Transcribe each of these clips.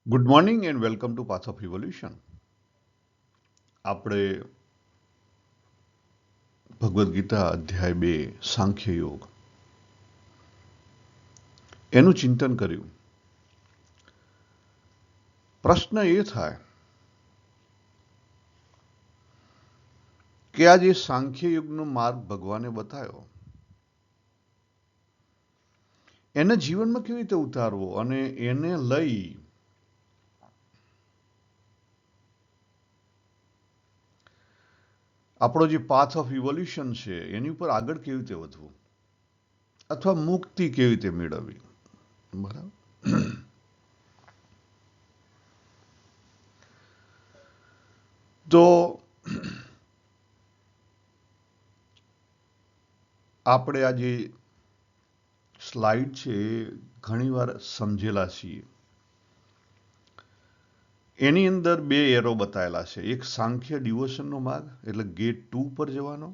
Good morning and welcome to path of evolution. આપણે ભગવદ્ ગીતા અધ્યાય 2 સાંખ્ય યોગ એનું ચિંતન કર્યું. પ્રશ્ન એ થાય કે આ જે સાંખ્ય યુગનો માર્ગ ભગવાને બતાવ્યો એને જીવનમાં કેવી રીતે ઉતારવો અને એને લઈ આપણો જે પાથ ઓફ ઇવોલ્યુશન છે એની ઉપર આગળ કેવી રીતે વધવું અથવા મુક્તિ કેવી રીતે મેળવવી. બરાબર. તો આપણે આ જે સ્લાઇડ છે એ ઘણીવાર સમજેલા છીએ. એની અંદર બે એરો બતાવેલા છે. એક સાંખ્ય ડિવોશનનો માર્ગ એટલે ગેટ 2 પર જવાનો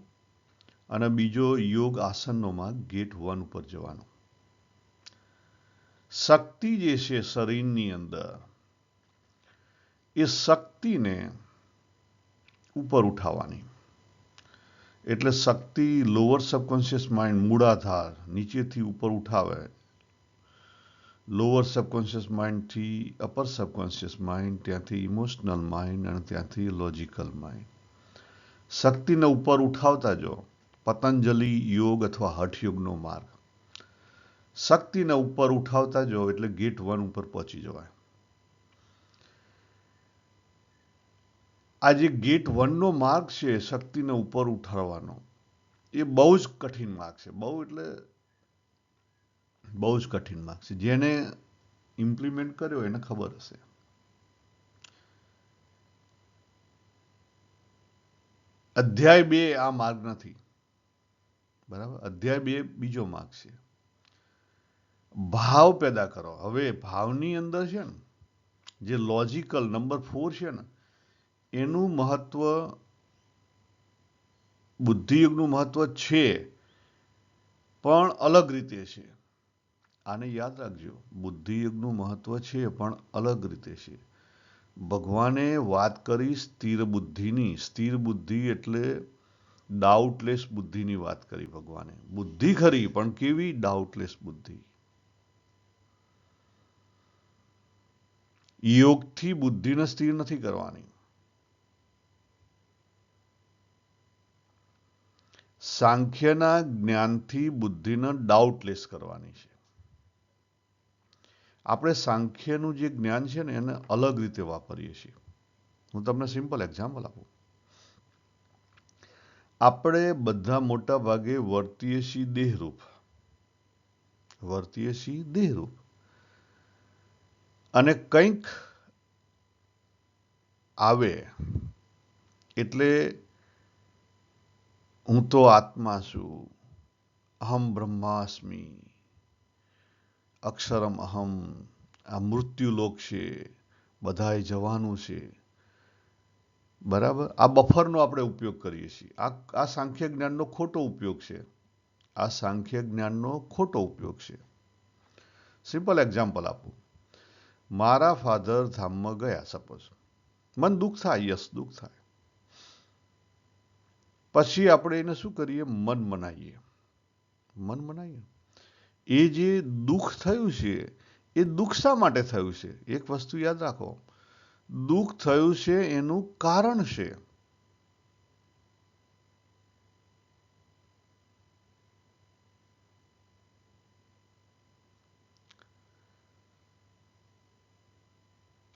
અને બીજો યોગ આસનનો માર્ગ ગેટ 1 ઉપર જવાનો. શક્તિ જે છે શરીરની અંદર એ શક્તિને ઉપર ઉઠાવવાની. એટલે શક્તિ લોઅર સબકોન્શિયસ માઇન્ડ મૂળાધાર નીચેથી ઉપર ઉઠાવે, લોઅર સબકોન્શિયસ માઇન્ડથી અપર સબકોન્શિયસ માઇન્ડ, ત્યાંથી ઇમોશનલ માઇન્ડ અને ત્યાંથી લોજિકલ માઇન્ડ. શક્તિને ઉપર ઉઠાવતા જો પતંજલિ યોગ અથવા હઠયોગનો માર્ગ. શક્તિને ઉપર ઉઠાવતા જો એટલે ગેટ 1 ઉપર પહોંચી જવાય. આ જે ગેટ 1નો માર્ગ છે શક્તિને ઉપર ઉઠાવવાનો એ બહુ જ કઠિન માર્ગ છે. બહુ એટલે બહુ જ કઠિન માર્ગ છે. જેને ઇમ્પ્લિમેન્ટ કર્યો એને ખબર હશે. અધ્યાય 2 આ માર્ગ નથી. બરાબર. અધ્યાય 2 બીજો માર્ગ છે. ભાવ પેદા કરો. હવે ભાવની અંદર છે ને જે લોજિકલ નંબર 4 છે ને એનું મહત્વ બુદ્ધિયુગનું મહત્વ છે પણ અલગ રીતે છે. આને યાદ રાખજો. બુદ્ધિયુગનું મહત્વ છે પણ અલગ રીતે છે. ભગવાને વાત કરી સ્થિર બુદ્ધિની. સ્થિર બુદ્ધિ એટલે ડાઉટલેસ બુદ્ધિની વાત કરી ભગવાને. બુદ્ધિ ખરી પણ કેવી? ડાઉટલેસ બુદ્ધિ. યોગથી બુદ્ધિને સ્થિર નથી કરવાની. સાંખ્યના જ્ઞાનથી બુદ્ધિને ડાઉટલેસ કરવાની છે. આપણે સાંખ્યનું જે જ્ઞાન છે ને એને અલગ રીતે વાપરીએ છીએ. હું તમને સિમ્પલ એક્ઝામ્પલ આપું. આપણે બધા મોટા ભાગે વર્તીએ છીએ દેહરૂપ. વર્તીએ છીએ દેહરૂપ. અને કંઈક આવે એટલે હું તો આત્મા છું, અહમ બ્રહ્માસ્મિ, અક્ષરમ અહમ, આ મૃત્યુલોક છે, બધાએ જવાનું છે. બરાબર. આ બફરનો આપણે ઉપયોગ કરીએ છીએ. આ સાંખ્ય જ્ઞાનનો ખોટો ઉપયોગ છે. આ સાંખ્ય જ્ઞાનનો ખોટો ઉપયોગ છે. સિમ્પલ એક્ઝામ્પલ આપું. મારા ફાધર ધામમાં ગયા સપોઝ. મન દુઃખ થાય, યસ દુઃખ થાય. પછી આપણે એને શું કરીએ? મન મનાઈએ. મન મનાઈએ. એ જે દુઃખ થયું છે એ દુઃખ શા માટે થયું છે? એક વસ્તુ યાદ રાખો. દુઃખ થયું છે એનું કારણ છે.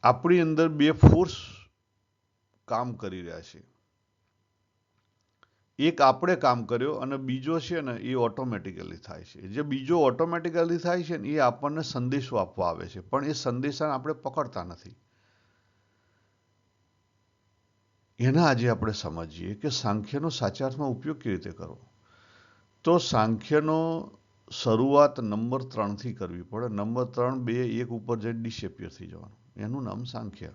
આપણી અંદર બે ફોર્સ કામ કરી રહ્યા છે. એક આપણે કામ કર્યો અને બીજો છે ને એ ઓટોમેટિકલી થાય છે. જે બીજો ઓટોમેટિકલી થાય છે ને એ આપણને સંદેશો આપવા આવે છે પણ એ સંદેશાને આપણે પકડતા નથી. એના આજે આપણે સમજીએ કે સાંખ્યનો સાચા અર્થમાં ઉપયોગ કેવી રીતે કરવો. તો સાંખ્યનો શરૂઆત નંબર 3થી કરવી પડે. નંબર 3, 2, 1 ઉપર જઈને ડિસેપિયર થઈ જવાનું. એનું નામ સાંખ્ય.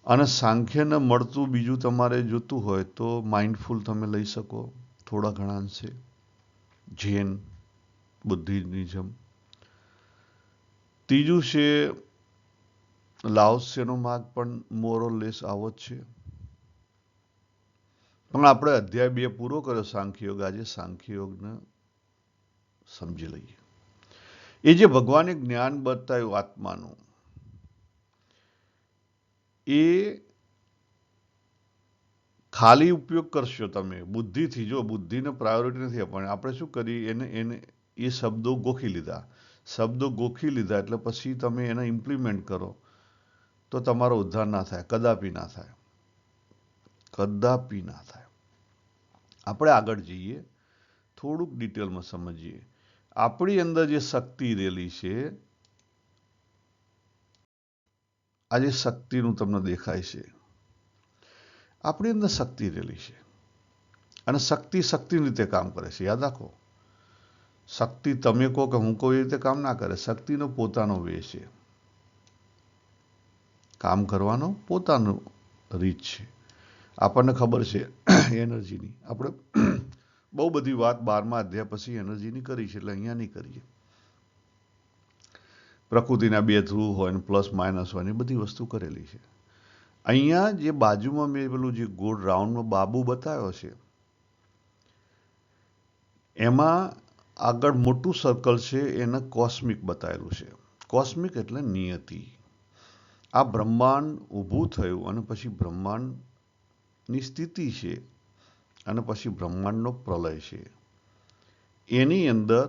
અને સાંખ્યને મળતું બીજું તમારે જોતું હોય તો માઇન્ડફુલ તમે લઈ શકો થોડા ઘણા અંશે. જૈન બુદ્ધિની જેમ. ત્રીજું છે લાઓસ્યનો માર્ગ પણ મોર ઓર લેસ આવો જ છે. પણ આપણે અધ્યાય 2 પૂરો કર્યો સાંખ્યયોગ. આજે સાંખ્યયોગને સમજી લઈએ. એ જે ભગવાને જ્ઞાન બતાવ્યું આત્માનું, એ ખાલી ઉપયોગ કરશો તમે બુદ્ધિથી. જો બુદ્ધિને પ્રાયોરિટી નથી આપવાની. આપણે શું કરીએ, એને એ શબ્દો ગોખી લીધા. શબ્દો ગોખી લીધા એટલે પછી તમે એને ઇમ્પ્લિમેન્ટ કરો તો તમારો ઉદ્ધાર ના થાય. કદાપી ના થાય. કદાપી ના થાય. આપણે આગળ જઈએ, થોડુંક ડિટેલમાં સમજીએ. આપણી અંદર જે શક્તિ રહેલી છે, આજે શક્તિનું તમને દેખાય છે. આપણી અંદર શક્તિ રહેલી છે અને શક્તિ શક્તિની રીતે કામ કરે છે. યાદ રાખો, શક્તિ તમે કહો કે હું કહું એ રીતે કામ ના કરે. શક્તિનો પોતાનો વે છે, કામ કરવાનો પોતાનો રીત છે. આપણને ખબર છે એનર્જીની. આપણે બહુ બધી વાત 12મા અધ્યાય પછી એનર્જીની કરી છે, એટલે અહીંયા નહીં કરીએ. પ્રકૃતિના 2 ધ્રુવ હોય ને પ્લસ માઇનસ હોય ને બધી વસ્તુ કરેલી છે. અહીંયા જે બાજુમાં મેં પેલું જે ગોળ રાઉન્ડમાં બાબુ બતાવ્યો છે, એમાં આગળ મોટું સર્કલ છે, એને કોસ્મિક બતાવેલું છે. કોસ્મિક એટલે નિયતિ. આ બ્રહ્માંડ ઊભું થયું અને પછી બ્રહ્માંડની સ્થિતિ છે અને પછી બ્રહ્માંડનો પ્રલય છે. એની અંદર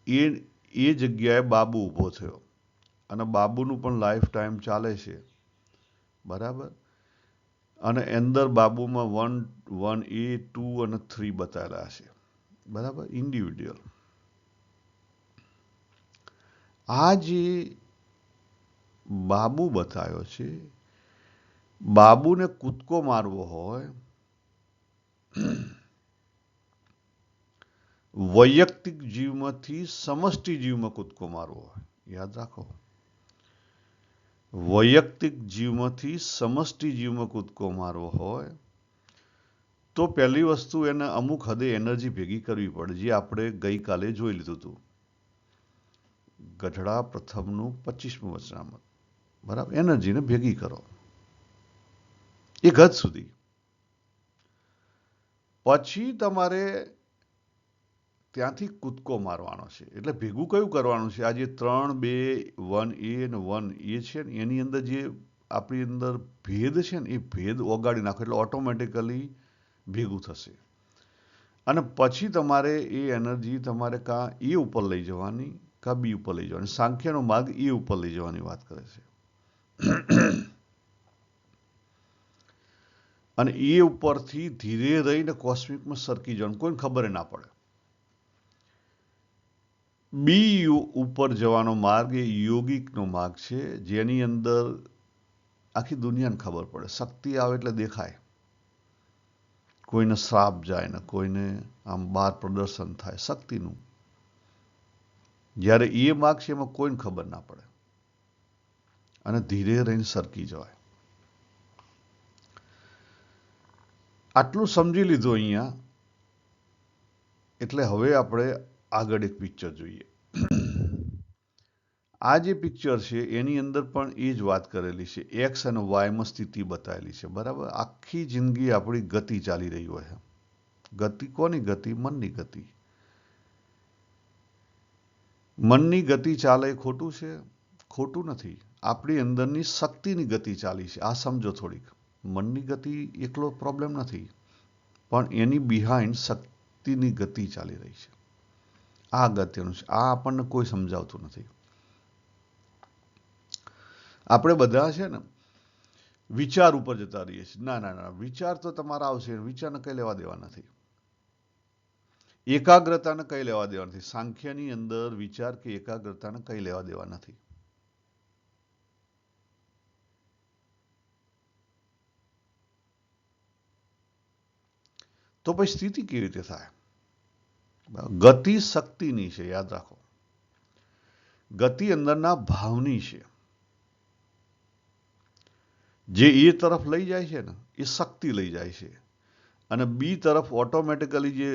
એ જગ્યાએ બાબુ ઊભો થયો અને બાબુનું પણ લાઈફ ટાઈમ ચાલે છે. બરાબર. અને અંદર બાબુમાં 1A 2 અને 3 બતાવેલા છે. બરાબર, ઇન્ડિવિડ્યુઅલ. આ જે બાબુ બતાવ્યો છે, બાબુને કૂદકો મારવો હોય, વૈયક્તિક જીવમાંથી સમષ્ટિ જીવમાં કૂદકો મારવો હોય, યાદ રાખો, વૈયક્તિક જીવમાંથી સમષ્ટિ જીવમાં કૂદકો મારવો હોય તો પહેલી વસ્તુ એને અમુક હદે એનર્જી ભેગી કરવી પડે, જે આપણે ગઈકાલે જોઈ લીધું હતું. ગઢડા પ્રથમનું 25મું વચનામૃત. બરાબર, એનર્જીને ભેગી કરો એક હદ સુધી. પછી તમારે ત્યાંથી કૂદકો મારવાનો છે. એટલે ભેગું કયું કરવાનું છે? આ જે 3, 2, 1A અને 1A છે ને, એની અંદર જે આપણી અંદર ભેદ છે ને, એ ભેદ ઓગાળી નાખો એટલે ઓટોમેટિકલી ભેગું થશે. અને પછી તમારે એ એનર્જી તમારે કાં એ ઉપર લઈ જવાની કાં બી ઉપર લઈ જવાની. સાંખ્યનો માર્ગ એ ઉપર લઈ જવાની વાત કરે છે. અને એ ઉપરથી ધીરે રહીને કોસ્મિકમાં સરકી જવાનું, કોઈને ખબર ના પડે. બી ઉપર જવાનો માર્ગ એ યોગિકનો માર્ગ છે, જેની અંદર આખી દુનિયાને ખબર પડે. શક્તિ આવે એટલે દેખાય. કોઈને શ્રાપ જાય ને કોઈને આમ બહાર પ્રદર્શન થાય શક્તિનું. જ્યારે એ માર્ગ છે એમાં કોઈને ખબર ના પડે અને ધીરે રહીને સરકી જવાય. આટલું સમજી લીધું અહીંયા. એટલે હવે આપણે આગળ એક પિક્ચર જોઈએ. આ જે પિક્ચર છે એની અંદર પણ એ જ વાત કરેલી છે. એક્સ અને વાયમાં સ્થિતિ બતાવેલી છે. બરાબર, આખી જિંદગી આપણી ગતિ ચાલી રહી હોય. ગતિ કોની ગતિ? મનની ગતિ. મનની ગતિ ચાલે એ ખોટું છે? ખોટું નથી. આપણી અંદરની શક્તિની ગતિ ચાલી છે, આ સમજો થોડીક. મનની ગતિ એકલો પ્રોબ્લેમ નથી, પણ એની બિહાઇન્ડ શક્તિની ગતિ ચાલી રહી છે. આ અગત્યનું છે. આ આપણને કોઈ સમજાવતું નથી. આપણે બધા છે ને વિચાર ઉપર જતા રહીએ છીએ. ના ના ના, વિચાર તો તમારા આવશે, વિચારને કઈ લેવા દેવા નથી. એકાગ્રતાને કઈ લેવા દેવા નથી. સાંખ્યની અંદર વિચાર કે એકાગ્રતાને કઈ લેવા દેવા નથી. તો પછી સ્થિતિ કેવી રીતે થાય? ગતિ શક્તિની છે, યાદ રાખો. ગતિ અંદરના ભાવની છે. જે એ તરફ લઈ જાય છે ને, એ શક્તિ લઈ જાય છે. અને બી તરફ ઓટોમેટિકલી જે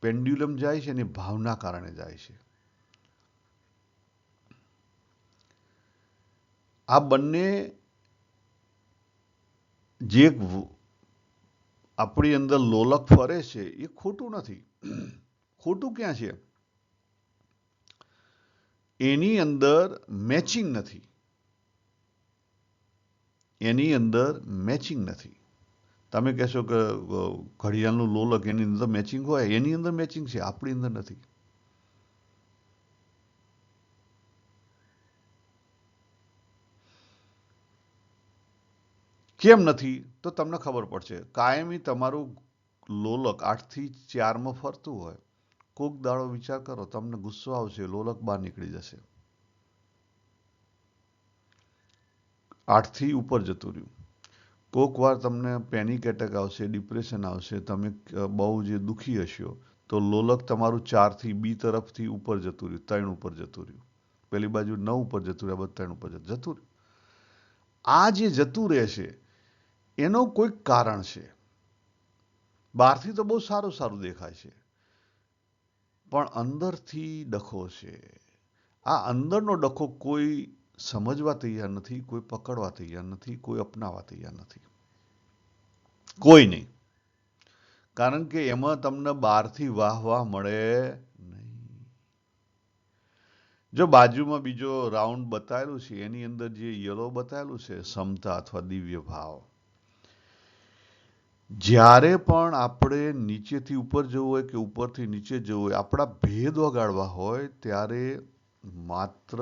પેન્ડ્યુલમ જાય છે ને, એ ભાવના કારણે જાય છે. આ બંને જે આપણી અંદર લોલક ફરે છે એ ખોટું નથી. ખોટું ક્યાં છે? એની અંદર મેચિંગ નથી. એની અંદર મેચિંગ નથી. તમે કહેશો કે ઘડિયાળનું લોલક એની અંદર મેચિંગ હોય, એની અંદર મેચિંગ છે, આપણી અંદર નથી. કેમ નથી? તો તમને ખબર પડશે. કાયમી તમારું લોલક 8 થી 4 ફરતું હોય, કોક દાડો વિચાર કરો, તમને ગુસ્સો આવશે, લોલક બહાર નીકળી જશે, 8 થી ઉપર જતું રહ્યું. કોક વાર તમને પેનિક એટેક આવશે, ડિપ્રેશન આવશે, તમે બહુ જે દુઃખી હશો, તો લોલક તમારું 4 થી બી તરફથી ઉપર જતું રહ્યું, 3 ઉપર જતું રહ્યું, પેલી બાજુ 9 ઉપર જતું રહ્યું, 3 ઉપર જતું રહ્યું. આ જે જતું રહેશે એનો કોઈક કારણ છે. બહારથી તો બહુ સારું સારું દેખાય છે, પણ અંદરથી ડખો છે. આ અંદરનો ડખો કોઈ સમજવા તૈયાર નથી, કોઈ પકડવા તૈયાર નથી, કોઈ અપનાવવા તૈયાર નથી. કોઈ નહીં. કારણ કે એમાં તમને બહારથી વાહ વાહ મળે નહીં. જો બાજુમાં બીજો રાઉન્ડ બતાવેલું છે, એની અંદર જે યલો બતાવેલું છે, સમતા અથવા દિવ્ય ભાવ, જ્યારે પણ આપણે નીચેથી ઉપર જવું હોય કે ઉપરથી નીચે જવું હોય, આપણા ભેદ વગાડવા હોય, ત્યારે માત્ર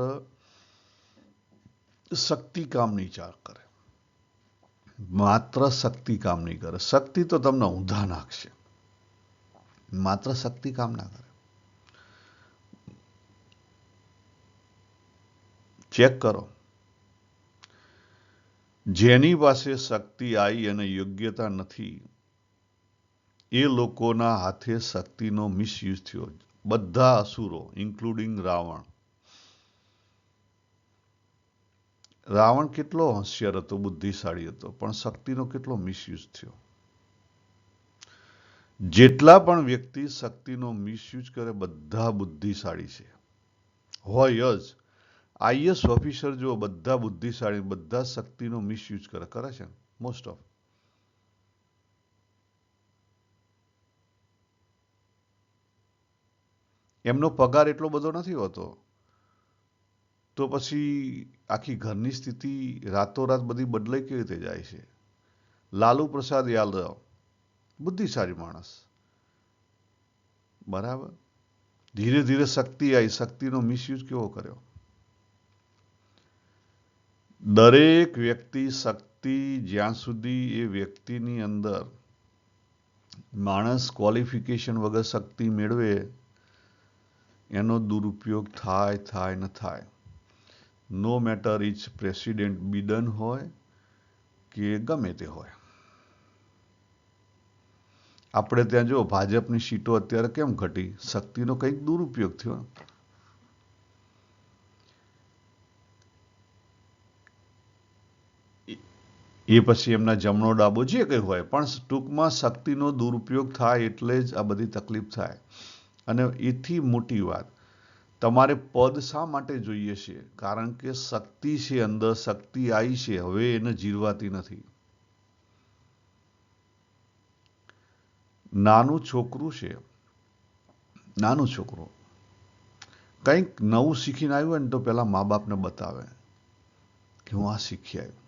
શક્તિ કામ નહીં કરે. માત્ર શક્તિ કામ નહીં કરે. શક્તિ તો તમને ઊંધા નાખશે. માત્ર શક્તિ કામ ના કરે. ચેક કરો. જેની પાસે શક્તિ આવી અને યોગ્યતા નથી, એ લોકોના હાથે શક્તિનો મિસયુઝ થયો. બધા અસુરો ઇન્ક્લુડિંગ રાવણ. રાવણ કેટલો હોશિયાર હતો, બુદ્ધિશાળી હતો, પણ શક્તિનો કેટલો મિસયુઝ થયો. જેટલા પણ વ્યક્તિ શક્તિનો મિસયુઝ કરે, બધા બુદ્ધિશાળી છે, હોય જ. આઈએસ ઓફિસર જો બધા બુદ્ધિશાળી, બધા શક્તિનો મિસયુઝ કરે છે મોસ્ટ ઓફ. એમનો પગાર એટલો બધો નથી હોતો, તો પછી આખી ઘરની સ્થિતિ રાતોરાત બધી બદલાઈ કેવી રીતે જાય છે? લાલુ પ્રસાદ યાદવ બુદ્ધિશાળી માણસ, બરાબર. ધીરે ધીરે શક્તિ આવી, શક્તિનો મિસયુઝ કેવો કર્યો? દરેક વ્યક્તિ શક્તિ જ્યાં સુધી એ વ્યક્તિની અંદર માણસ ક્વોલિફિકેશન વગર શક્તિ મેળવે, એનો દુરુપયોગ થાય ન થાય. નો મેટર ઇચ પ્રેસિડેન્ટ બિડન હોય કે ગમે તે હોય. આપણે ત્યાં જો ભાજપની સીટો અત્યારે કેમ ઘટી? શક્તિનો કંઈક દુરુપયોગ થયો. એ પછી એમના જમણો ડાબો જે કંઈ હોય, પણ ટૂંકમાં શક્તિનો દુરુપયોગ થાય એટલે જ આ બધી તકલીફ થાય. અને એથી મોટી વાત, તમારે પદ શા માટે જોઈએ છે? કારણ કે શક્તિ છે અંદર, શક્તિ આવી છે, હવે એને જીરવાતી નથી. નાનું છોકરું છે, નાનું છોકરું કંઈક નવું શીખીને આવ્યું હોય ને, તો પેલા મા બાપને બતાવે કે હું આ શીખી આવ્યો.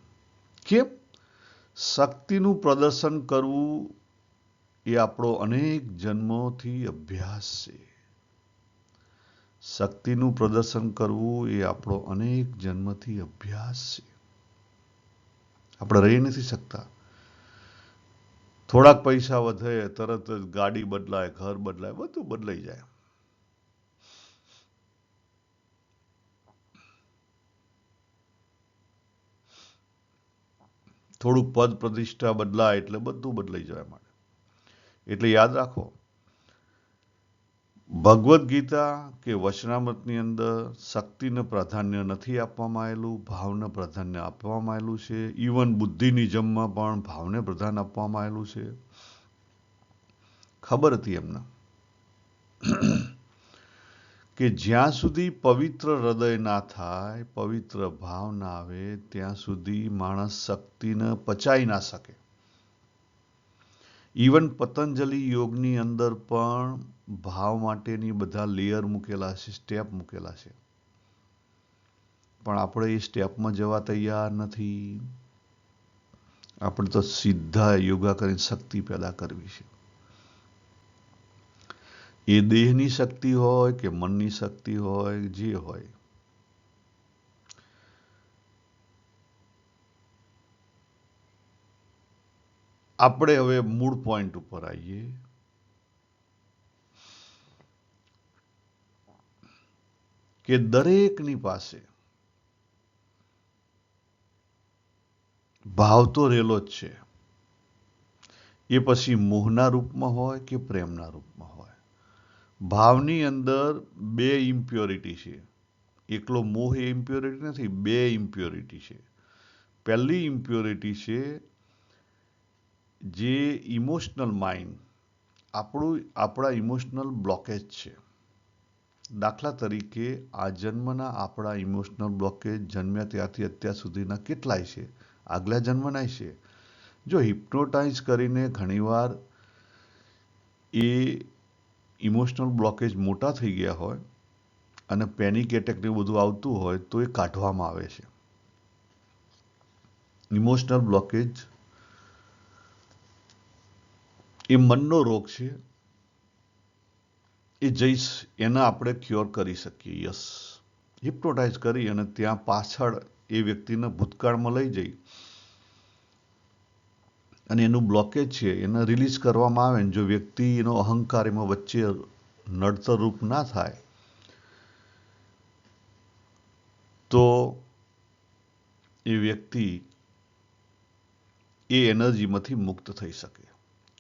કેમ? શક્તિનું પ્રદર્શન કરવું એ આપણો અનેક જન્મોથી અભ્યાસ છે. શક્તિનું પ્રદર્શન કરવું એ આપણો અનેક જન્મથી અભ્યાસ છે. આપણે રહી નથી શકતા. થોડાક પૈસા વધે, તરત જ ગાડી બદલાય, ઘર બદલાય, બધું બદલાઈ જાય. થોડુંક પદ પ્રતિષ્ઠા બદલાય એટલે બધું બદલાઈ જવા માંડે. એટલે યાદ રાખો, ભગવદ્ ગીતા કે વચનામૃતની અંદર શક્તિને પ્રાધાન્ય નથી આપવામાં આવેલું, ભાવને પ્રાધાન્ય આપવામાં આવેલું છે. ઇવન બુદ્ધિની જમમાં પણ ભાવને પ્રધાન આપવામાં આવેલું છે. ખબર હતી એમને કે જ્યાં સુધી પવિત્ર હૃદય ના થાય, પવિત્ર ભાવ ના આવે, ત્યાં સુધી માણસ શક્તિને પચાઈ ના શકે. ઇવન પતંજલિ યોગની અંદર પણ ભાવ માટેની બધા લેયર મૂકેલા છે, સ્ટેપ મૂકેલા છે, પણ આપણે એ સ્ટેપમાં જવા તૈયાર નથી. આપણે તો સીધા યોગા કરીને શક્તિ પેદા કરવી છે. એ દેહની શક્તિ હોય કે મનની શક્તિ હોય, જે હોય. આપણે હવે મૂળ પોઈન્ટ ઉપર આવીએ. કે દરેકની પાસે ભાવ તો રહેલો જ છે. એ પછી મોહના રૂપમાં હોય કે પ્રેમના રૂપમાં હોય. ભાવની અંદર બે ઇમ્પ્યોરિટી છે. એકલો મોહ એ ઇમ્પ્યોરિટી નથી, બે ઇમ્પ્યોરિટી છે. પહેલી ઇમ્પ્યોરિટી છે જે ઇમોશનલ માઇન્ડ, આપણા ઇમોશનલ બ્લોકેજ છે. દાખલા તરીકે આ જન્મના આપણા ઇમોશનલ બ્લોકેજ જન્મ્યા ત્યારથી અત્યાર સુધીના કેટલાય છે, આગલા જન્મના છે. જો હિપ્નોટાઇઝ કરીને ઘણીવાર એ ઇમોશનલ બ્લોકેજ મોટા થઈ ગયા હોય અને પેનિક એટેક ને બધું આવતું હોય તો એ કાઢવામાં આવે છે. ઇમોશનલ બ્લોકેજ એ મનનો રોગ છે. એના આપણે ક્યોર કરી શકીએ. યસ, હિપ્નોટાઇઝ કરી અને ત્યાં પાછળ એ વ્યક્તિને ભૂતકાળમાં લઈ જઈ અને એનું બ્લોકેજ છે એને રિલીઝ કરવામાં આવે. જો વ્યક્તિ એનો અહંકાર એમાં વચ્ચે નડતર રૂપ ના થાય તો એ વ્યક્તિ એ એનર્જીમાંથી મુક્ત થઈ શકે.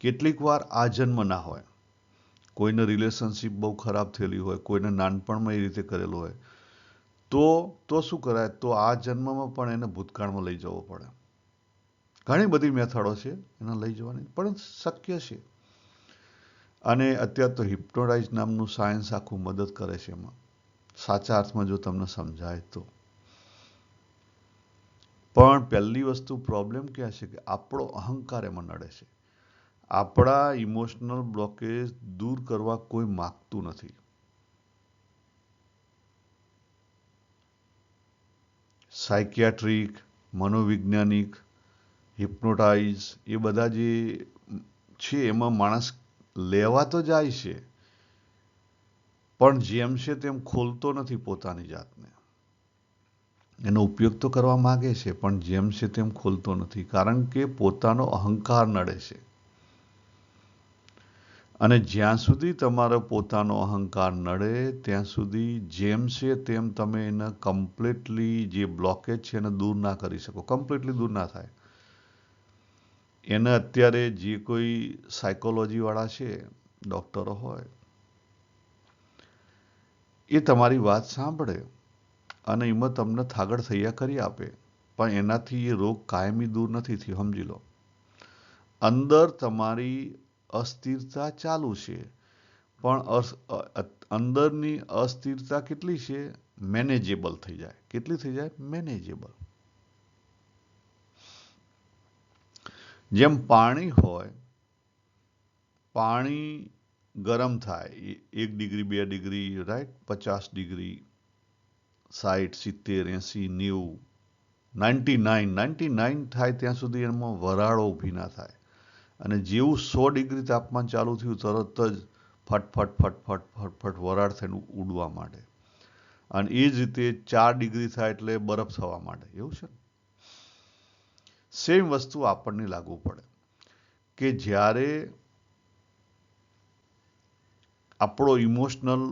કેટલીક વાર આ જન્મ ના હોય, કોઈને રિલેશનશિપ બહુ ખરાબ થયેલી હોય, કોઈને નાનપણમાં એ રીતે કરેલું હોય, તો શું કરાય, તો આ જન્મમાં પણ એને ભૂતકાળમાં લઈ જવો પડે. ઘણી બધી મેથડો છે એને લઈ જવાની, પણ શક્ય છે. અને અત્યારે તો હિપ્નોટાઇઝ નામનું સાયન્સ આખું મદદ કરે છે એમાં, સાચા અર્થમાં જો તમને સમજાય તો. પણ પહેલી વસ્તુ પ્રોબ્લેમ ક્યાં છે કે આપણો અહંકાર એમાં નડે છે. આપણા ઇમોશનલ બ્લોકેજ દૂર કરવા કોઈ માગતું નથી. સાયકિયાટ્રિક, મનોવૈજ્ઞાનિક, હિપ્નોટાઇઝ એ બધા જે છે એમાં માણસ લેવા તો જાય છે, પણ જેમ છે તેમ ખોલતો નથી પોતાની જાતને. એનો ઉપયોગ તો કરવા માંગે છે, પણ જેમ છે તેમ ખોલતો નથી, કારણ કે પોતાનો અહંકાર નડે છે. અને જ્યાં સુધી તમારો પોતાનો અહંકાર નડે ત્યાં સુધી જેમ છે તેમ તમે એને કમ્પ્લીટલી જે બ્લોકેજ છે એને દૂર ના કરી શકો. કમ્પ્લીટલી દૂર ના થાય. એને અત્યારે જે કોઈ સાયકોલોજી વાળા છે, ડોક્ટરો હોય, એ તમારી વાત સાંભળે અને એમાં તમને થાગડ થૈયા કરી આપે, પણ એનાથી એ રોગ કાયમી દૂર નથી થયો. સમજી લો, અંદર તમારી અસ્થિરતા ચાલુ છે, પણ અંદરની અસ્થિરતા કેટલી છે? મેનેજેબલ થઈ જાય. કેટલી થઈ જાય? મેનેજેબલ. જેમ પાણી હોય, પાણી ગરમ થાય 1 ડિગ્રી 2 ડિગ્રી, રાઈટ, 50 ડિગ્રી, 60, 70, 80, 90, 99 થાય ત્યાં સુધી એમાં વરાળો ઊભી ના થાય. અને જેવું 100 ડિગ્રી તાપમાન ચાલુ થયું તરત જ ફટફટ ફટફટ ફટફટ વરાળ થઈને ઉડવા માંડે. અને એ જ રીતે 4 ડિગ્રી થાય એટલે બરફ થવા માંડે. એવું છે. સેમ વસ્તુ આપણને લાગુ પડે કે જ્યારે આપણો ઇમોશનલ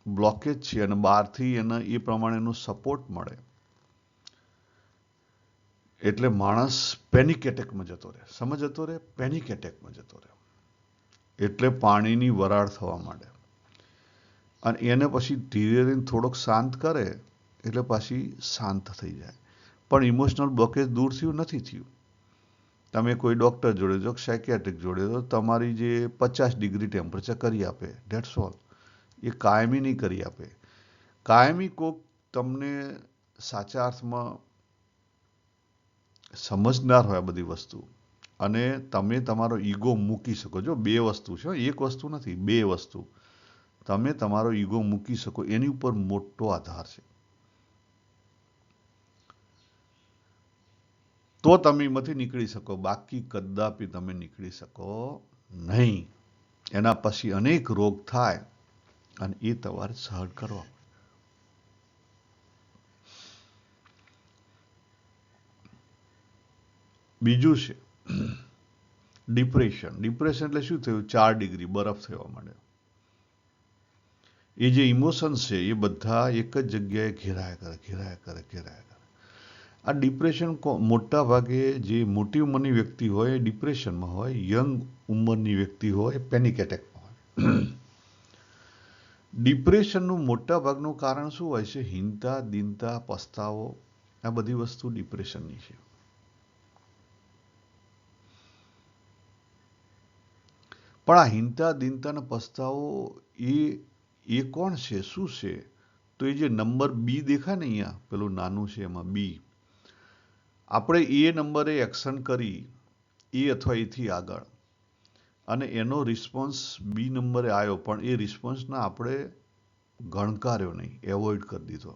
બ્લોકેજ છે અને બહારથી એને એ પ્રમાણેનો સપોર્ટ મળે એટલે માણસ પેનિક એટેકમાં જતો રહે. સમજ જતો રહે, પેનિક એટેકમાં જતો રહે. એટલે પાણીની વરાળ થવા માંડે. અને એને પછી ધીરે ધીરે થોડોક શાંત કરે એટલે પાછી શાંત થઈ જાય. પણ ઇમોશનલ બ્લોકેજ દૂર થયું નથી થયું. તમે કોઈ ડોક્ટર જોડે જો, સાયકિયાટ્રિક જોડે તો તમારી જે 50 ડિગ્રી ટેમ્પરેચર કરી આપે, ધેટ્સ ઓલ. એ કાયમી નહીં કરી આપે. કાયમી કોક તમને સાચા અર્થમાં સમજનાર હોય આ બધી વસ્તુ, અને તમે તમારો ઈગો મૂકી શકો. જો બે વસ્તુ છે, એક વસ્તુ નથી, બે વસ્તુ. તમે તમારો ઈગો મૂકી શકો એની ઉપર મોટો આધાર છે. તો તમે એમાંથી નીકળી શકો, બાકી કદાપી તમે નીકળી શકો નહીં. એના પછી અનેક રોગ થાય અને એ તમારે સહન કરવા. બીજું છે ડિપ્રેશન. ડિપ્રેશન એટલે શું થયું? 4 ડિગ્રી બરફ થવા માંડ્યો. એ જે ઇમોશન્સ છે એ બધા એક જ જગ્યાએ ઘેરાયા કરે. આ ડિપ્રેશન મોટા ભાગે જે મોટી ઉંમરની વ્યક્તિ હોય એ ડિપ્રેશનમાં હોય, યંગ ઉંમરની વ્યક્તિ હોય પેનિક એટેકમાં હોય. ડિપ્રેશનનું મોટા ભાગનું કારણ શું હોય છે? હીનતા, દીનતા, પસ્તાવો. આ બધી વસ્તુ ડિપ્રેશનની છે. પણ આ હીનતા, દીનતા અને પસ્તાવો એ કોણ છે? શું છે? તો એ જે નંબર બી દેખાય ને અહીંયા, પેલું નાનું છે એમાં બી, આપણે એ નંબરે એક્શન કરી, એ અથવા એથી આગળ, અને એનો રિસ્પોન્સ બી નંબરે આવ્યો, પણ એ રિસ્પોન્સના આપણે ગણકાર્યો નહીં, એવોઇડ કરી દીધો.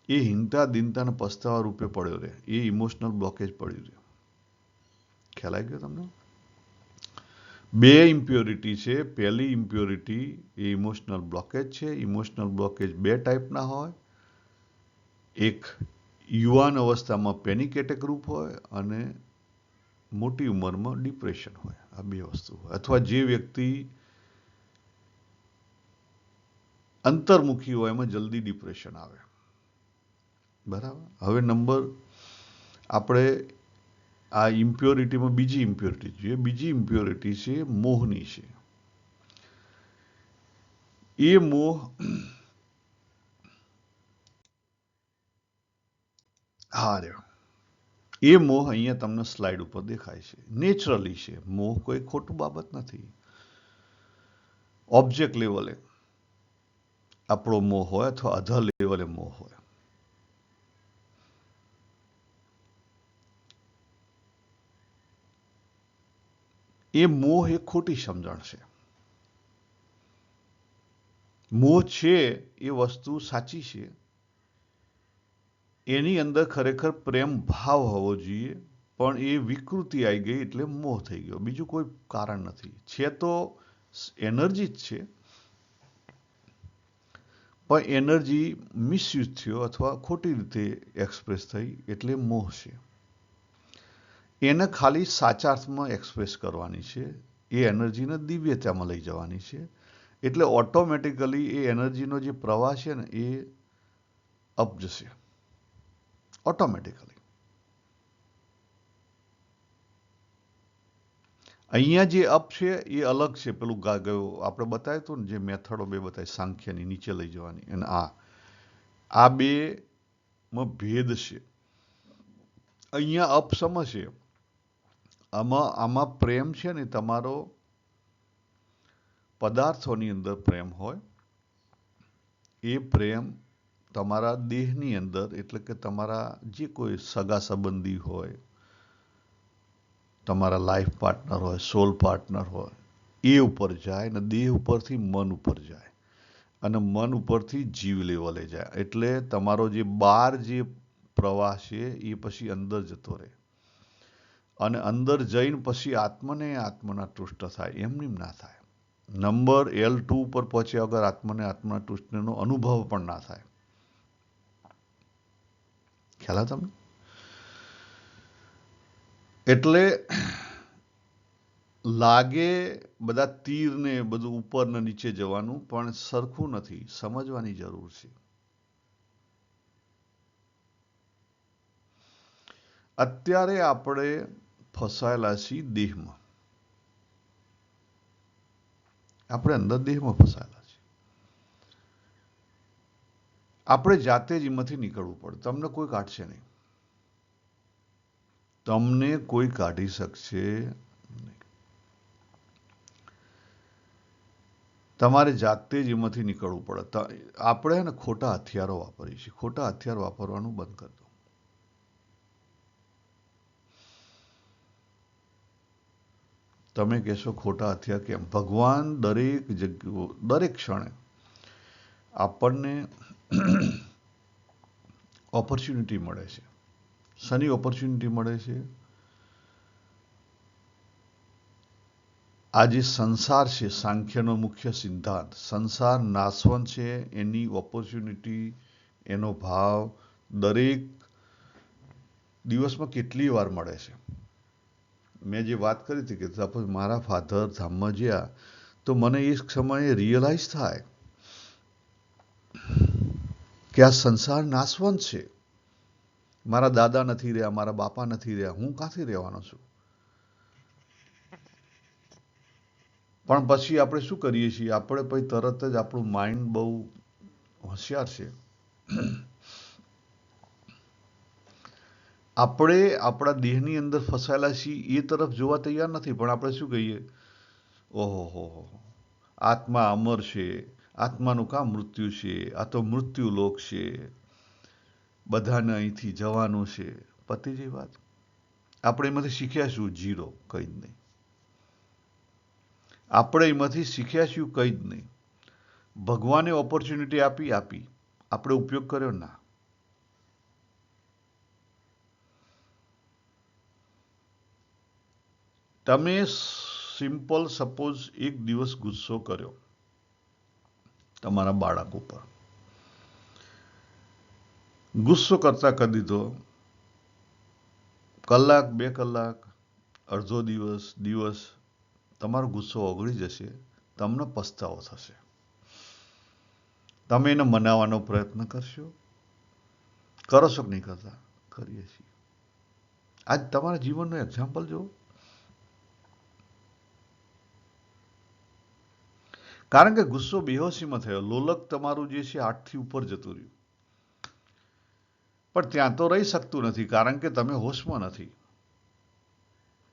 એ હીનતા, દીનતા અને પસ્તાવા રૂપે પડ્યો રહે. એ ઇમોશનલ બ્લોકેજ પડ્યું રહે. ખ્યાલ આવી ગયો તમને? બે ઇમ્પ્યોરિટી છે. પહેલી ઇમ્પ્યોરિટી એ ઇમોશનલ બ્લોકેજ છે. ઇમોશનલ બ્લોકેજ બે ટાઈપના હોય. એક યુવાન અવસ્થામાં પેનિક એટેક રૂપ હોય અને મોટી ઉંમરમાં ડિપ્રેશન હોય. આ બે વસ્તુ હોય. અથવા જે વ્યક્તિ અંતર્મુખી હોય એમાં જલ્દી ડિપ્રેશન આવે. બરાબર. હવે નંબર આપણે આ ઇમ્પ્યોરિટીમાં બીજી ઇમ્પ્યોરિટી જોઈએ. બીજી ઇમ્પ્યોરિટી છે મોહની છે. એ મોહ હા રહ્યો. એ મોહ અહીંયા તમને સ્લાઇડ ઉપર દેખાય છે. નેચરલી છે. મોહ કોઈ ખોટું બાબત નથી. ઓબ્જેક્ટ લેવલે આપણો મોહ હોય અથવા અધર લેવલે મોહ હોય. એ મોહ એ ખોટી સમજણ છે. મોહ છે એ વસ્તુ સાચી છે. એની અંદર ખરેખર પ્રેમ ભાવ હોવો જોઈએ, પણ એ વિકૃતિ આવી ગઈ એટલે મોહ થઈ ગયો. બીજું કોઈ કારણ નથી. છે તો એનર્જી જ છે, પણ એનર્જી મિસયુઝ થયો અથવા ખોટી રીતે એક્સપ્રેસ થઈ એટલે મોહ છે. એને ખાલી સાચા અર્થમાં એક્સપ્રેસ કરવાની છે. એ એનર્જીને દિવ્યતામાં લઈ જવાની છે. એટલે ઓટોમેટિકલી એ એનર્જીનો જે પ્રવાહ છે ને એ અપ જશે ઓટોમેટિકલી. અહીંયા જે અપ છે એ અલગ છે. પેલું આપણે બતાવ્યું હતું ને, જે મેથડો બે બતાવી સાંખ્યની નીચે લઈ જવાની, અને આ બે માં ભેદ છે. અહીંયા અપ સમજશે. આમાં પ્રેમ છે ને તમારો પદાર્થોની અંદર પ્રેમ હોય. એ પ્રેમ તમારા દેહની અંદર, એટલે કે તમારા જે કોઈ સગા સંબંધી હોય, તમારા લાઈફ પાર્ટનર હોય, સોલ પાર્ટનર હોય, એ ઉપર જાય અને દેહ ઉપરથી મન ઉપર જાય અને મન ઉપરથી જીવ લેવલે જાય. એટલે તમારો જે બહાર જે પ્રવાહ છે એ પછી અંદર જતો રહે અને અંદર જઈને પછી આત્માના તૃષ્ટ થાય. એમનેમ ના થાય. નંબર L2 ઉપર પહોંચ્યા વગર આત્માના તૃષ્ણનો અનુભવ પણ ના થાય. ખ્યાલ આવે તમને? એટલે લાગે બધા તીર ને બધું ઉપર ને નીચે જવાનું, પણ સરખું નથી. સમજવાની જરૂર છે. અત્યારે આપણે ફસાયેલા છીએ દેહમાં. આપણે અંદર દેહમાં ફસાયેલા છીએ. આપણે જાતે જ એમાંથી નીકળવું પડે. તમને કોઈ કાઢશે નહીં. તમને કોઈ કાઢી શકશે નહીં. તમારે જાતે જ એમાંથી નીકળવું પડે. આપણે ને ખોટા હથિયારો વાપરીએ છીએ. ખોટા હથિયાર વાપરવાનું બંધ કરી દો. તમે કહેશો ખોટા હથિયાર કેમ? ભગવાન દરેક જગ્યાઓ દરેક ક્ષણે આપણને ઓપોર્ચ્યુનિટી મળે છે. શની ઓપોર્ચ્યુનિટી મળે છે? આ જે સંસાર છે, સાંખ્યનો મુખ્ય સિદ્ધાંત, સંસાર નાશવંત છે. એની ઓપોર્ચ્યુનિટી, એનો ભાવ દરેક દિવસમાં કેટલી વાર મળે છે. મેં જે વાત કરી હતી કે સપોઝ મારા ફાધર ધામમાં ગયા તો મને એ સમયે રિયલાઇઝ થાય કે આ સંસાર નાશવંત છે. મારા દાદા નથી રહ્યા, મારા બાપા નથી રહ્યા, હું ક્યાંથી રહેવાનો છું? પણ પછી આપણે શું કરીએ છીએ? આપણે પછી તરત જ આપણું માઇન્ડ બહુ હોશિયાર છે. આપણે આપણા દેહની અંદર ફસાયેલા છીએ એ તરફ જોવા તૈયાર નથી. પણ આપણે શું કહીએ? ઓહો, આત્મા અમર છે, આત્માનું કાં મૃત્યુ છે, આ તો મૃત્યુ લોક છે, બધાને અહીંથી જવાનું છે. પતી જે વાત. આપણે એમાંથી શીખ્યા શું? ઝીરો, કંઈ જ નહીં. આપણે એમાંથી શીખ્યા શું? કંઈ જ નહીં. ભગવાને ઓપોર્ચ્યુનિટી આપી, આપણે ઉપયોગ કર્યો ના. તમે સિમ્પલ સપોઝ એક દિવસ ગુસ્સો કર્યો તમારા બાળક ઉપર. ગુસ્સો કરતા કરી દીધો, કલાક, 2 કલાક, અડધો દિવસ તમારો ગુસ્સો ઓગળી જશે. તમને પસ્તાવો થશે. તમે એને મનાવવાનો પ્રયત્ન કરશો? કરો છો કે નહીં કરતા? કરીએ છીએ. આજ તમારા જીવનનું એક્ઝામ્પલ જુઓ. કારણ કે ગુસ્સો બેહોશીમાં થયો. લોલક તમારું જે છે 8થી ઉપર જતું રહ્યું. પણ ત્યાં તો રહી શકતું નથી કારણ કે તમે હોશમાં નથી.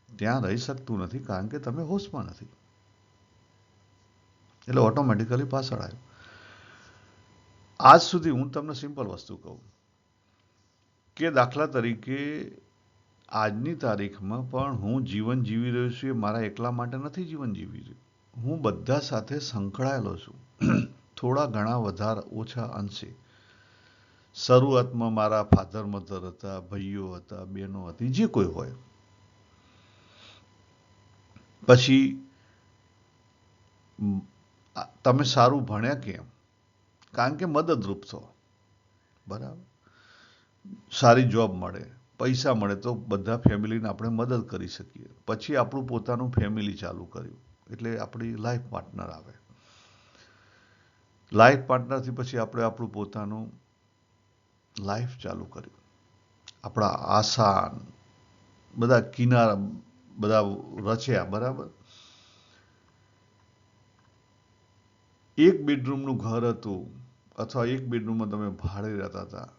ત્યાં રહી શકતું નથી કારણ કે તમે હોશમાં નથી. એટલે ઓટોમેટિકલી પાછળ આવ્યું. આજ સુધી હું તમને સિમ્પલ વસ્તુ કહું કે દાખલા તરીકે આજની તારીખમાં પણ હું જીવન જીવી રહ્યો છું એ મારા એકલા માટે નથી જીવન જીવી રહ્યો. હું બધા સાથે સંકળાયેલો છું. થોડા ઘણા વધારે ઓછા અંશે. શરૂઆતમાં મારા ફાધર મધર હતા, ભાઈઓ હતા, બહેનો હતી, જે કોઈ હોય. પછી તમે સારું ભણ્યા કેમ? કારણ કે મદદરૂપ છો. બરાબર. સારી જોબ મળે, પૈસા મળે તો બધા ફેમિલીને આપણે મદદ કરી શકીએ. પછી આપણું પોતાનું ફેમિલી ચાલુ કર્યું. એટલે આપણી લાઈફ પાર્ટનર આવે. લાઈફ પાર્ટનરથી પછી આપણે આપણું પોતાનું લાઈફ ચાલુ કર્યું. આપણા આશા બધા કિનારા બધા રચ્યા. બરાબર. એક બેડરૂમનું ઘર હતું અથવા એક બેડરૂમમાં તમે ભાડે રહેતા હતા.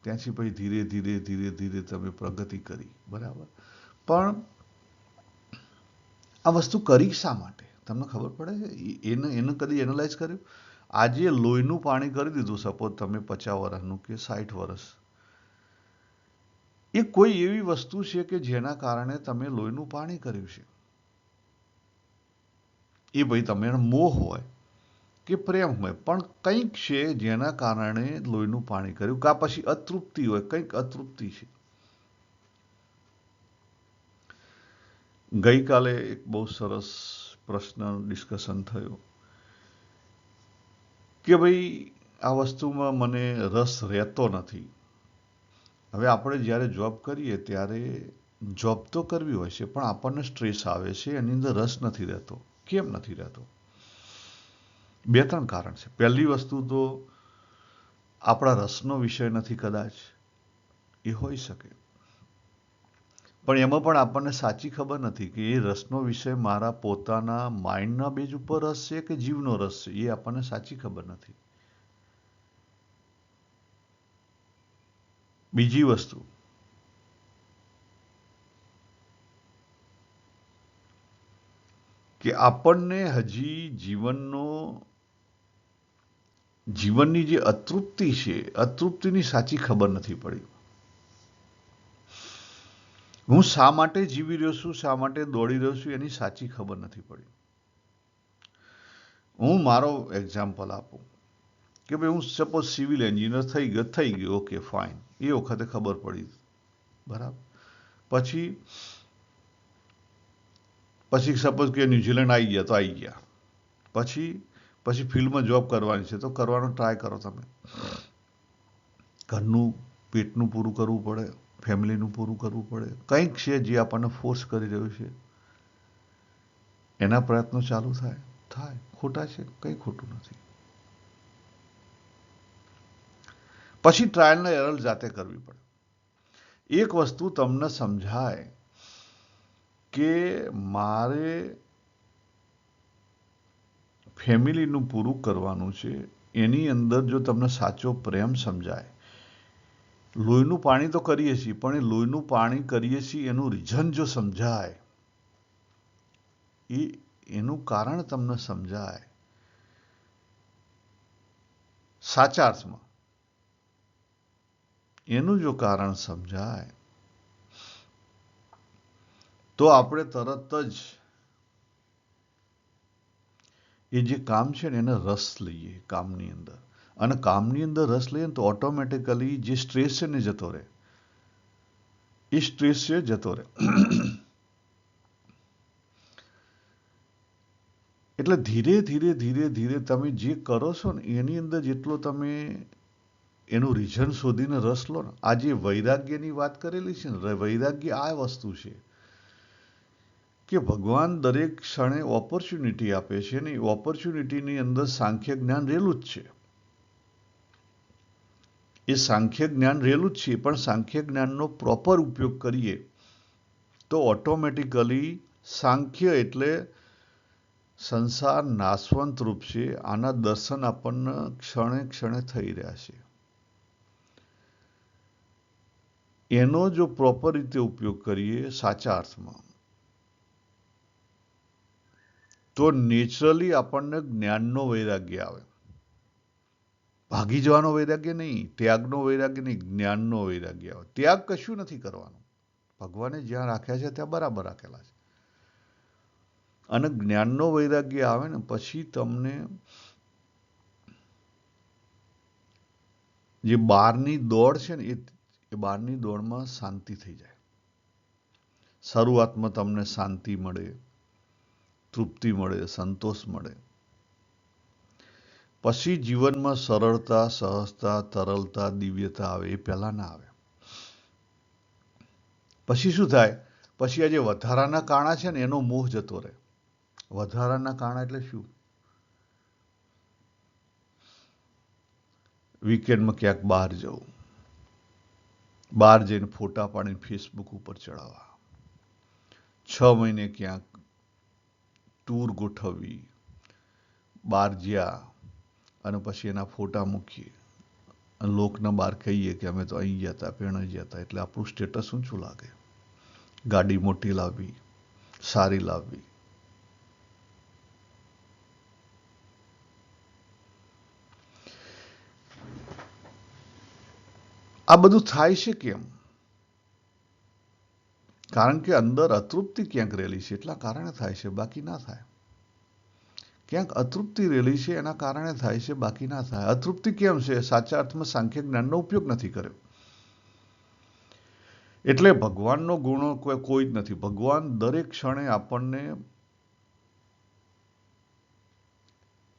ત્યાંથી પછી ધીરે ધીરે તમે પ્રગતિ કરી. બરાબર. પણ આ વસ્તુ કરી શા માટે? તમને ખબર પડે છે? એને કદી એનાલાઇઝ કર્યું? આજે લોહીનું પાણી કરી દીધું. સપોઝ તમે 50 વર્ષનું કે 60 વર્ષ. એ કોઈ એવી વસ્તુ છે કે જેના કારણે તમે લોહીનું પાણી કર્યું છે. એ ભાઈ તમે મોહ હોય કે પ્રેમ હોય, પણ કંઈક છે જેના કારણે લોહીનું પાણી કર્યું. કાં પછી અતૃપ્તિ હોય, કંઈક અતૃપ્તિ છે. ગઈકાલે એક બહુ સરસ પ્રશ્ન ડિસ્કશન થયો કે ભાઈ આ વસ્તુમાં મને રસ રહેતો નથી. હવે આપણે જ્યારે જોબ કરીએ ત્યારે જોબ તો કરવી હોય છે પણ આપણને સ્ટ્રેસ આવે છે, એની અંદર રસ નથી રહેતો. કેમ નથી રહેતો? 2-3 કારણ છે. પહેલી વસ્તુ તો આપણા રસનો વિષય નથી કદાચ. એ હોઈ શકે. પણ એમાં પણ આપણને સાચી ખબર નથી કે એ રસનો વિષય મારા પોતાના માઇન્ડના બેઝ ઉપર રસ છે કે જીવનો રસ છે. એ આપણને સાચી ખબર નથી. બીજી વસ્તુ, કે આપણને હજી જીવનની જે અતૃપ્તિ છે, અતૃપ્તિની સાચી ખબર નથી પડી. હું શા માટે જીવી રહ્યો છું, શા માટે દોડી રહ્યો છું, એની સાચી ખબર નથી પડી. હું મારો એક્ઝામ્પલ આપું કે ભાઈ હું સપોઝ સિવિલ એન્જિનિયર થઈ ગયો, ઓકે ફાઇન, એ વખતે ખબર પડી, બરાબર. પછી સપોઝ કે ન્યુઝીલેન્ડ આવી ગયા તો આવી ગયા. પછી ફિલ્ડમાં જોબ કરવાની છે તો કરવાનો ટ્રાય કરો. તમે ઘરનું પેટનું પૂરું કરવું પડે, ફેમિલીનું પૂરું કરવું પડે, કંઈક છે જે આપણને ફોર્સ કરી રહ્યું છે, એના પ્રયત્નો ચાલુ થાય. ખોટા છે? કંઈ ખોટું નથી. પછી ટ્રાયલ ને એરર જાતે કરવી પડે. એક વસ્તુ તમને સમજાય કે મારે ફેમિલીનું પૂરું કરવાનું છે, એની અંદર જો તમને સાચો પ્રેમ સમજાય, લોહીનું પાણી તો કરીએ છીએ, પણ એ લોહીનું પાણી કરીએ છીએ એનું રીઝન જો સમજાય, એનું કારણ તમને સમજાય સાચા અર્થમાં, એનું જો કારણ સમજાય તો આપણે તરત જ એ જે કામ છે ને એને રસ લઈએ કામની અંદર. અને કામની અંદર રસ લઈએ તો ઓટોમેટિકલી જે સ્ટ્રેસ છે ને જતો રહે. એ સ્ટ્રેસ છે જતો રહે. એટલે ધીરે ધીરે તમે જે કરો છો ને એની અંદર જેટલો તમે એનું રીઝન શોધીને રસ લો ને, આ જે વૈરાગ્યની વાત કરેલી છે ને, વૈરાગ્ય આ વસ્તુ છે કે ભગવાન દરેક ક્ષણે ઓપોર્ચ્યુનિટી આપે છે ને, એ ઓપોર્ચ્યુનિટીની અંદર સાંખ્ય જ્ઞાન રહેલું જ છે. એ સાંખ્ય જ્ઞાન રહેલું જ છે, પણ સાંખ્ય જ્ઞાનનો પ્રોપર ઉપયોગ કરીએ તો ઓટોમેટિકલી સાંખ્ય એટલે સંસાર નાશવંત રૂપ છે, આના દર્શન આપણને ક્ષણે ક્ષણે થઈ રહ્યા છે. એનો જો પ્રોપર રીતે ઉપયોગ કરીએ સાચા અર્થમાં તો નેચરલી આપણને જ્ઞાનનો વૈરાગ્ય આવે. ભાગી જવાનો વૈરાગ્ય નહીં, ત્યાગનો વૈરાગ્ય નહીં, જ્ઞાનનો વૈરાગ્ય આવે. ત્યાગ કશું નથી કરવાનું. ભગવાને જ્યાં રાખ્યા છે ત્યાં બરાબર રાખેલા છે. અને જ્ઞાનનો વૈરાગ્ય આવે ને પછી તમને જે બહારની દોડ છે ને એ બહારની દોડમાં શાંતિ થઈ જાય. શરૂઆતમાં તમને શાંતિ મળે, તૃપ્તિ મળે, સંતોષ મળે. પછી જીવનમાં સરળતા, સહજતા, તરલતા, દિવ્યતા આવે. એ પહેલા ના આવે. પછી શું થાય? પછી આ જે વધારાના કાણા છે ને એનો મોહ જતો રહે. વધારાના કાણા એટલે શું? વીકેન્ડમાં ક્યાંક બહાર જવું, બહાર જઈને ફોટા પાડીને ફેસબુક ઉપર ચડાવવા, 6 મહિને ક્યાંક ટૂર ગોઠવવી, બહાર જ્યાં અને પછી એના ફોટા મૂકીએ અને લોકને બહાર કહીએ કે અમે તો અહીં ગયા હતા, પેણે ગયા હતા, એટલે આપણું સ્ટેટસ ઊંચું લાગે. ગાડી મોટી લાવવી, સારી લાવવી. આ બધું થાય છે કેમ? કારણ કે અંદર અતૃપ્તિ ક્યાંક રહેલી છે એટલા કારણે થાય છે, બાકી ના થાય. ક્યાંક અતૃપ્તિ રહેલી છે એના કારણે થાય છે, બાકી ના થાય. અતૃપ્તિ કેમ છે? સાચા અર્થમાં સાંખ્ય જ્ઞાનનો ઉપયોગ નથી કર્યો. એટલે ભગવાનનો ગુણો કોઈ જ નથી. ભગવાન દરેક ક્ષણે આપણને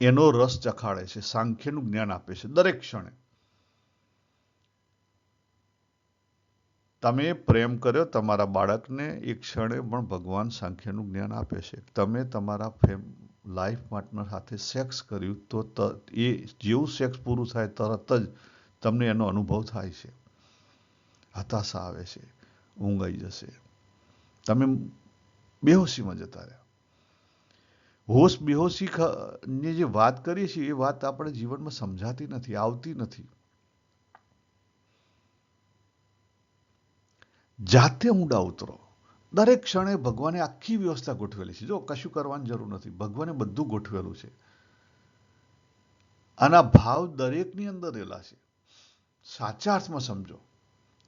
એનો રસ ચખાડે છે, સાંખ્યનું જ્ઞાન આપે છે દરેક ક્ષણે. તમે પ્રેમ કર્યો તમારા બાળકને, એક ક્ષણે પણ ભગવાન સાંખ્યનું જ્ઞાન આપે છે. તમે તમારા લાઈફ પાર્ટનર સાથે સેક્સ કર્યું તો એ જેવું સેક્સ પૂરું થાય તરત જ તમને એનો અનુભવ થાય છે. હતાશા આવે છે, ઊંઘ આવી જશે, તમે બેહોશીમાં જતા રહ્યા. હોશ બેહોશી ની જે વાત કરીએ છીએ એ વાત આપણે જીવનમાં સમજાતી નથી, આવતી નથી. જાતે ઊંડા ઉતરો. દરેક ક્ષણે ભગવાને આખી વ્યવસ્થા ગોઠવેલી છે. જો કશું કરવાની જરૂર નથી, ભગવાને બધું ગોઠવેલું છે. આના ભાવ દરેકની અંદર રહેલા છે. સાચા અર્થમાં સમજો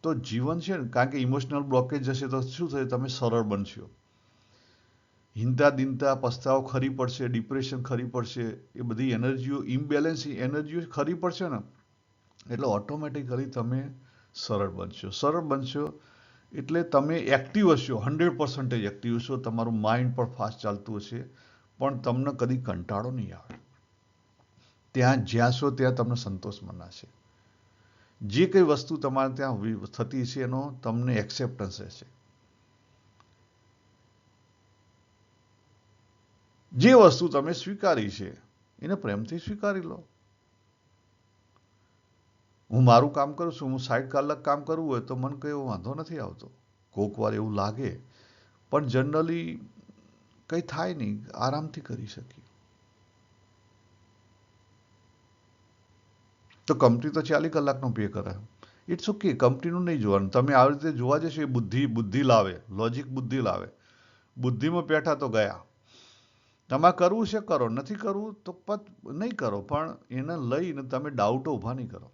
તો જીવન છે ને, કારણ કે ઇમોશનલ બ્લોકેજ જશે તો શું થશે? તમે સરળ બનશો. હિંતા દિનતા પસ્તાવો ખરી પડશે, ડિપ્રેશન ખરી પડશે, એ બધી એનર્જીઓ, ઇમ્બેલેન્સ એનર્જીઓ ખરી પડશે ને, એટલે ઓટોમેટિકલી તમે સરળ બનશો. સરળ બનશો એટલે તમે એક્ટિવ હશો, 100% એક્ટિવ હશો. તમારું માઇન્ડ પણ ફાસ્ટ ચાલતું હશે, પણ તમને કદી કંટાળો નહીં આવે. ત્યાં જ્યાં છો ત્યાં તમને સંતોષ મનાશે. જે કઈ વસ્તુ તમારે ત્યાં થતી છે એનો તમને એક્સેપ્ટન્સ હશે. જે વસ્તુ તમે સ્વીકારી છે એને પ્રેમથી સ્વીકારી લો. હું મારું કામ કરું છું, હું 60 કલાક કામ કરવું હોય તો મને કઈ વાંધો નથી આવતો. કોક વાર એવું લાગે, પણ જનરલી કંઈ થાય નહીં, આરામથી કરી શકીએ. તો કંપની તો 40 કલાકનો પે કરે. ઇટ્સ ઓકે, કંપનીનું નહીં જોવાનું. તમે આવી રીતે જોવા જશો એ બુદ્ધિ લાવે, લોજિક બુદ્ધિ લાવે. બુદ્ધિમાં બેઠા તો ગયા. તમારે કરવું છે કરો, નથી કરવું તો નહીં કરો, પણ એને લઈને તમે ડાઉટો ઊભા નહીં કરો.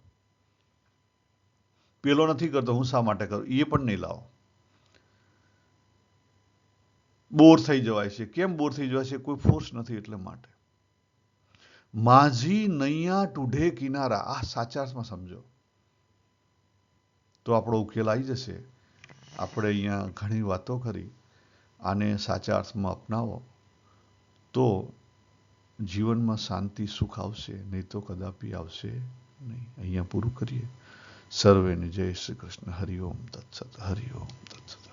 પેલો નથી કરતો હું શા માટે કરું, એ પણ નહીં લાવો. બોર થઈ જવાય છે. કેમ બોર થઈ જવાય છે? કોઈ ફોર્સ નથી એટલે માટે. माझी નૈયા ટૂઢે કિનારા, આ સાચા અર્થમાં સમજો તો આપણો ઉકેલ આવી જશે. આપણે અહીંયા ઘણી વાતો કરી, આને સાચા અર્થમાં અપનાવો તો જીવનમાં શાંતિ સુખ આવશે, નહીં તો કદાપી આવશે નહીં. અહીંયા પૂરું કરીએ. સર્વેને જય શ્રી કૃષ્ણ. હરિઓમ તત્સત. હરિઓમ તત્સત.